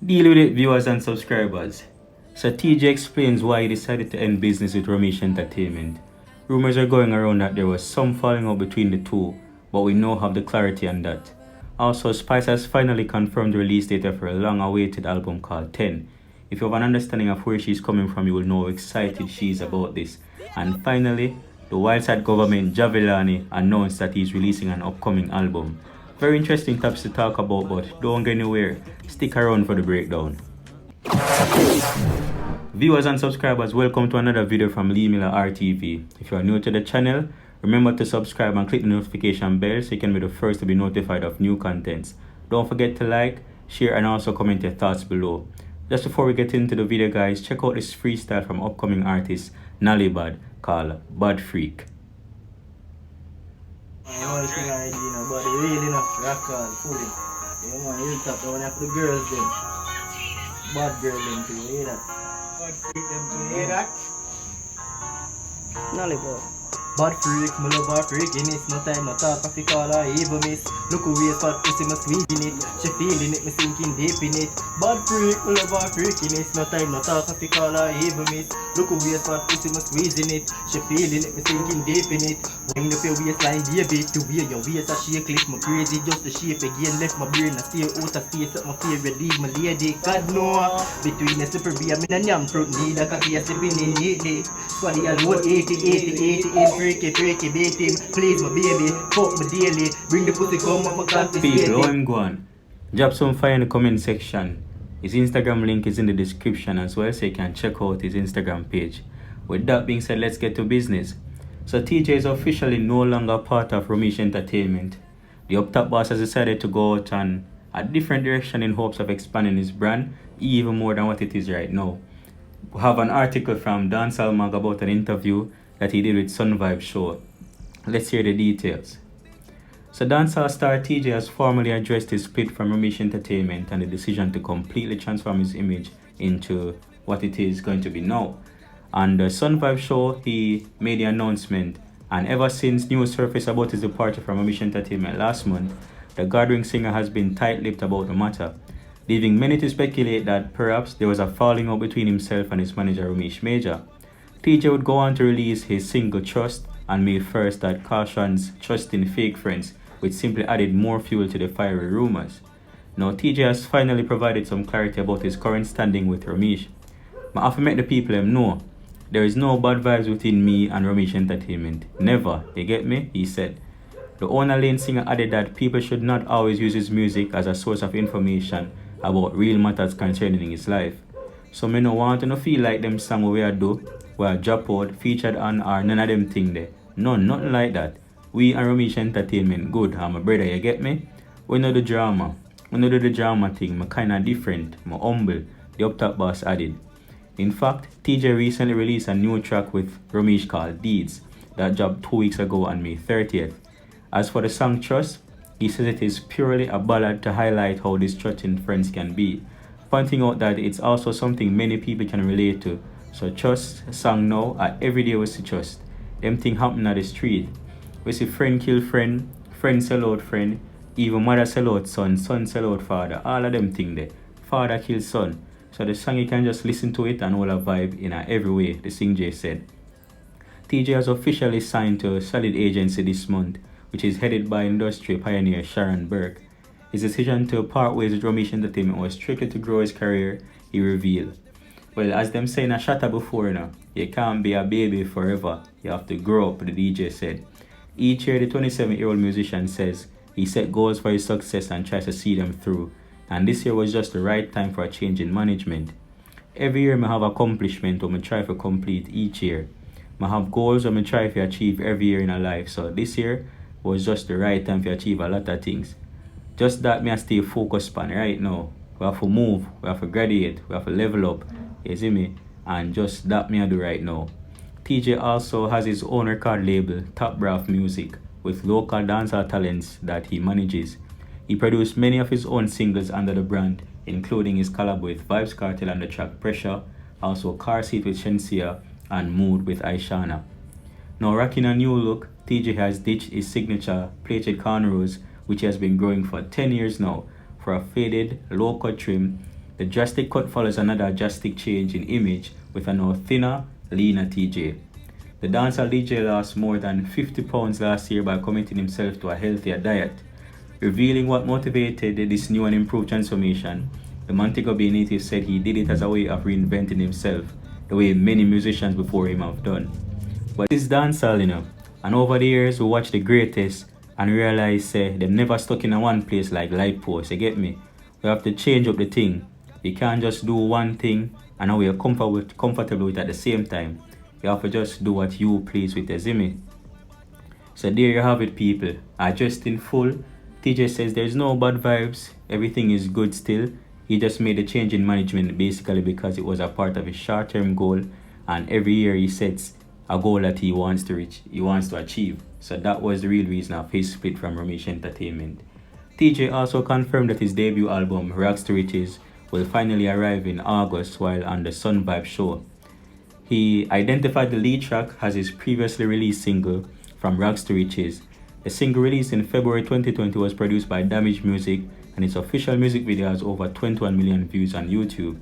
Deal with it, viewers and subscribers. So TJ explains why he decided to end business with Ramesh Entertainment. Rumors are going around that there was some falling out between the two, but we now have the clarity on that. Also, Spice has finally confirmed the release date of her long-awaited album called 10. If you have an understanding of where she's coming from, you will know how excited she is about this. And finally, the Wildside government, Javelani, announced that he's releasing an upcoming album. Very interesting topics to talk about, but don't go anywhere. Stick around for the breakdown. Viewers and subscribers, welcome to another video from Lee Miller RTV. If you are new to the channel, remember to subscribe and click the notification bell so you can be the first to be notified of new contents. Don't forget to like, share and also comment your thoughts below. Just before we get into the video guys, check out this freestyle from upcoming artist Nalibad called Bad Freak. The only thing I do, but they really not rock all fully. You want to top one of the girls them. Bad girl them too, you hear that? Bad freak them too, you hear that? Nollywood. Bad freak, me love her freakiness. No time, no talk, I fi call her evil miss. Look who waist fat pussy, me squeeze in it. She feeling it, me sinking deep in it. Bad freak, me love her freakiness. No time, no talk, I fi call her evil miss. Look who waist fat pussy, me squeeze in it. She feeling it, me sinking deep in it. Wind up your waistline, baby, to wear your waist a shake, lift my crazy, just the shape again. Left my brain, I stay out of space, up my favorite leave my lady. God no, between the super beer, me and yam fruit, need a coffee, sipping in neatly. Squaddy alone, 80, freaky, beat him, please my baby, fuck my daily, bring the pussy come up my confiscate. People, how him go on? Drop some fire in the comment section. His Instagram link is in the description as well, so you can check out his Instagram page. With that being said, let's get to business. So TJ is officially no longer part of Ramesh Entertainment. The up top boss has decided to go out on a different direction in hopes of expanding his brand even more than what it is right now. We have an article from Dancehall Mag about an interview that he did with Sun Vibe Show. Let's hear the details. So Dancehall star TJ has formally addressed his split from Ramesh Entertainment and the decision to completely transform his image into what it is going to be now. On the Sun Vibe Show, he made the announcement, and ever since news surfaced about his departure from Ramesh Entertainment last month, the Gathering singer has been tight-lipped about the matter, leaving many to speculate that perhaps there was a falling out between himself and his manager Ramesh Major. TJ would go on to release his single Trust and May 1st that cautions trusting fake friends, which simply added more fuel to the fiery rumors. Now TJ has finally provided some clarity about his current standing with Ramesh. I have to make the people know there is no bad vibes between me and Ramesh Entertainment. Never, you get me? He said. The owner Lane Singer added that people should not always use his music as a source of information about real matters concerning his life. So me no want to feel like them song we are do, we are drop out, featured on or none of them thing there. No, nothing like that. We and Ramesh Entertainment good, my brother, you get me? We know the drama. We know the drama thing, me kinda different, me humble, the up top boss added. In fact, TJ recently released a new track with Ramesh called Deeds that dropped 2 weeks ago on May 30th. As for the song Trust, he says it is purely a ballad to highlight how distrusting friends can be, pointing out that it's also something many people can relate to. So Trust song now are everyday we see trust. Them thing happen at the street. We see friend kill friend, friend sell out friend, even mother sell out son, son sell out father, all of them thing there. Father kill son. So the song you can just listen to it and all a vibe in every way, the Sing J said. TJ has officially signed to a solid agency this month, which is headed by industry pioneer Sharon Burke. His decision to part ways with Ramesh Entertainment was strictly to grow his career, he revealed. Well, as them saying a shatter before now, you can't be a baby forever, you have to grow up, the DJ said. Each year the 27-year-old musician says he set goals for his success and tries to see them through. And this year was just the right time for a change in management. Every year I have accomplishment I try to complete each year. I have goals I try to achieve every year in a life. So this year was just the right time to achieve a lot of things. Just that I stay focused on right now. We have to move, we have to graduate, we have to level up. You see me? And just that I do right now. TJ also has his own record label, Top Braff Music, with local dancehall talents that he manages. He produced many of his own singles under the brand, including his collab with Vybz Kartel on the track Pressure, also Car Seat with Shenseea, and Mood with Aishana. Now rocking a new look, TJ has ditched his signature plaited cornrows, which he has been growing for 10 years now, for a faded, low-cut trim The drastic cut follows another drastic change in image with a now thinner, leaner TJ. The dancehall DJ lost more than 50 pounds last year by committing himself to a healthier diet. Revealing what motivated this new and improved transformation, the Montego Bay native said he did it as a way of reinventing himself, the way many musicians before him have done. But it's dancehall, and over the years we watch the greatest and realize they never stuck in a one place like light post, you get me? We have to change up the thing. You can't just do one thing and now we're comfortable with it at the same time. You have to just do what you please with, you see me? So there you have it, people. Just in full, TJ says there's no bad vibes, everything is good still. He just made a change in management basically because it was a part of his short-term goal, and every year he sets a goal that he wants to reach, he wants to achieve. So that was the real reason of his split from Ramesh Entertainment. TJ also confirmed that his debut album, Rags to Riches, will finally arrive in August while on the Sun Vibe show. He identified the lead track as his previously released single, From Rags to Riches. The single released in February 2020 was produced by Damage Music, and its official music video has over 21 million views on YouTube.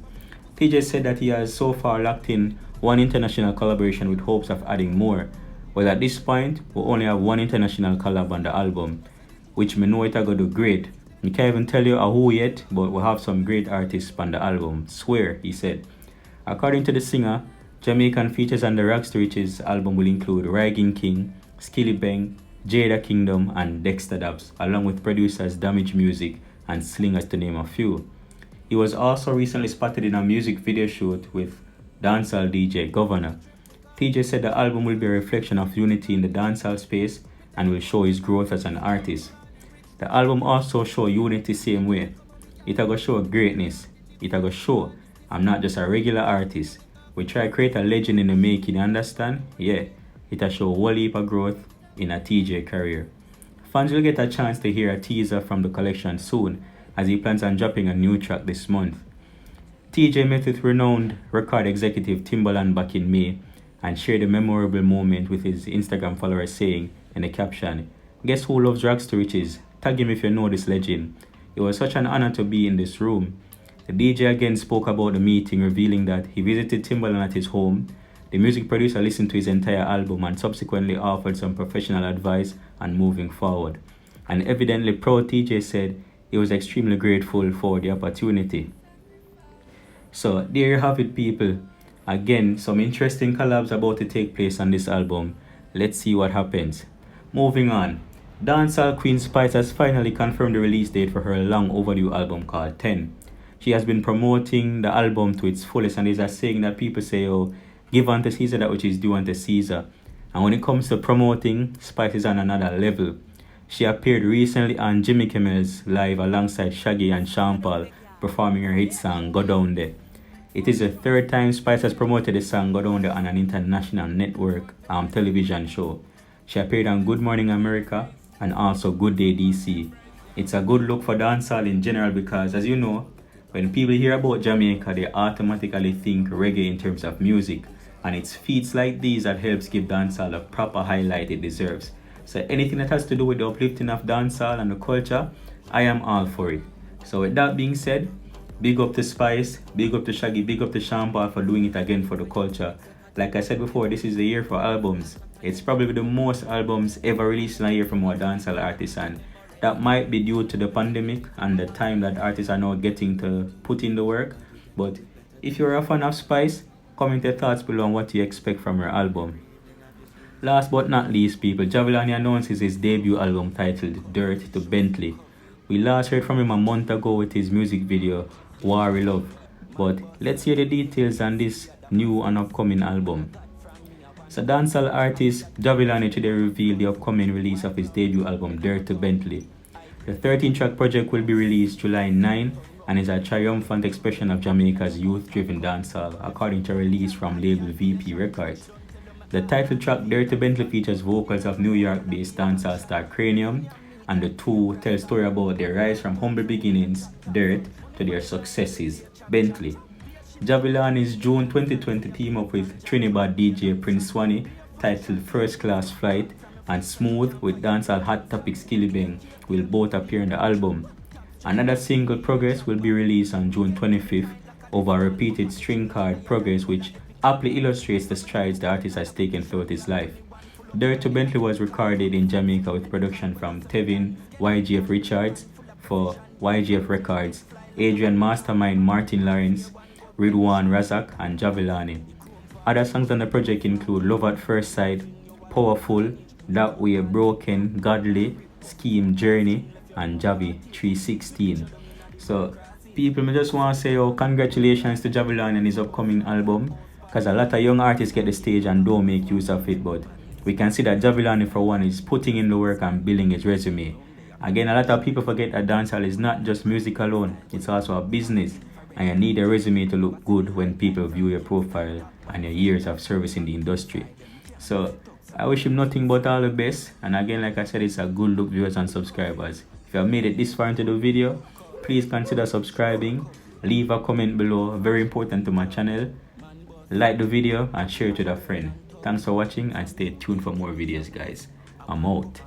TJ said that he has so far locked in one international collaboration with hopes of adding more, but at this point, we only have one international collab on the album, which me know it going to do great. I can't even tell you who yet, but we'll have some great artists on the album, swear, he said. According to the singer, Jamaican features on the Rags to Riches album will include Ragging King, Skilly Bang, Jada Kingdom, and Dexter Dabbs, along with producers Damage Music and Slingers, to name a few. He was also recently spotted in a music video shoot with dancehall DJ Governor. TJ said the album will be a reflection of unity in the dancehall space and will show his growth as an artist. The album also show unity same way. It go show greatness. It go show I'm not just a regular artist. We try to create a legend in the making, understand? Yeah, it a show a whole heap of growth in a TJ career. Fans will get a chance to hear a teaser from the collection soon, as he plans on dropping a new track this month. TJ met with renowned record executive Timbaland back in May and shared a memorable moment with his Instagram followers, saying in the caption, "Guess who loves Rags to Riches? Tag him if you know this legend. It was such an honor to be in this room." The DJ again spoke about the meeting, revealing that he visited Timbaland at his home. The music producer listened to his entire album and subsequently offered some professional advice on moving forward. And evidently proud, TJ said he was extremely grateful for the opportunity. So there you have it, people. Again, some interesting collabs about to take place on this album. Let's see what happens. Moving on. Dancehall queen Spice has finally confirmed the release date for her long overdue album called 10. She has been promoting the album to its fullest, and there's a saying that people say, oh, give unto Caesar that which is due unto Caesar. And when it comes to promoting, Spice is on another level. She appeared recently on Jimmy Kimmel's Live alongside Shaggy and Sean Paul, performing her hit song Go Down There. It is the third time Spice has promoted the song Go Down There on an international network television show. She appeared on Good Morning America and also Good Day DC. It's a good look for dancehall in general because, as you know, when people hear about Jamaica, they automatically think reggae in terms of music, and it's feats like these that helps give dancehall the proper highlight it deserves. So anything that has to do with the uplifting of dancehall and the culture, I am all for it. So with that being said, big up to Spice, big up to Shaggy, big up to Sean Paul for doing it again for the culture. Like I said before, this is the year for albums. It's probably the most albums ever released in a year from our dancehall artists, and that might be due to the pandemic and the time that artists are now getting to put in the work. But if you're a fan of Spice, comment your thoughts below on what you expect from her album. Last but not least, people, Jahvillani announces his debut album titled Dirt to Bentley. We last heard from him a month ago with his music video, War We Love. But let's hear the details on this new and upcoming album. So dancehall artist Jahvillani today revealed the upcoming release of his debut album Dirt to Bentley. The 13-track project will be released July 9 and is a triumphant expression of Jamaica's youth-driven dancehall, according to a release from label VP Records. The title track Dirt to Bentley features vocals of New York-based dancehall star Cranium, and the two tell a story about their rise from humble beginnings, Dirt, to their successes, Bentley. Jahvillani's June 2020 team up with Trinidad DJ Prince Swanee, titled First Class Flight, and Smooth with dancehall hot topic Skilly Bang will both appear in the album. Another single, Progress, will be released on June 25th over a repeated string called Progress, which aptly illustrates the strides the artist has taken throughout his life. Dirt to Bentley was recorded in Jamaica with production from Tevin YGF Richards for YGF Records, Adrian Mastermind Martin Lawrence, Ridwan Razak, and Javilani. Other songs on the project include Love at First Sight, Powerful, That Way, Broken, Godly, Scheme, Journey, and Javi 316. So people, me just want to say, oh, congratulations to Javilani and his upcoming album, because a lot of young artists get the stage and don't make use of it, but we can see that Javilani, for one, is putting in the work and building his resume. Again, a lot of people forget that dancehall is not just music alone, it's also a business, and you need a resume to look good when people view your profile and your years of service in the industry. So I wish him nothing but all the best, and again, like I said, it's a good look, viewers and subscribers. If you have made it this far into the video, please consider subscribing, leave a comment below, very important to my channel, like the video and share it with a friend. Thanks for watching and stay tuned for more videos, guys. I'm out.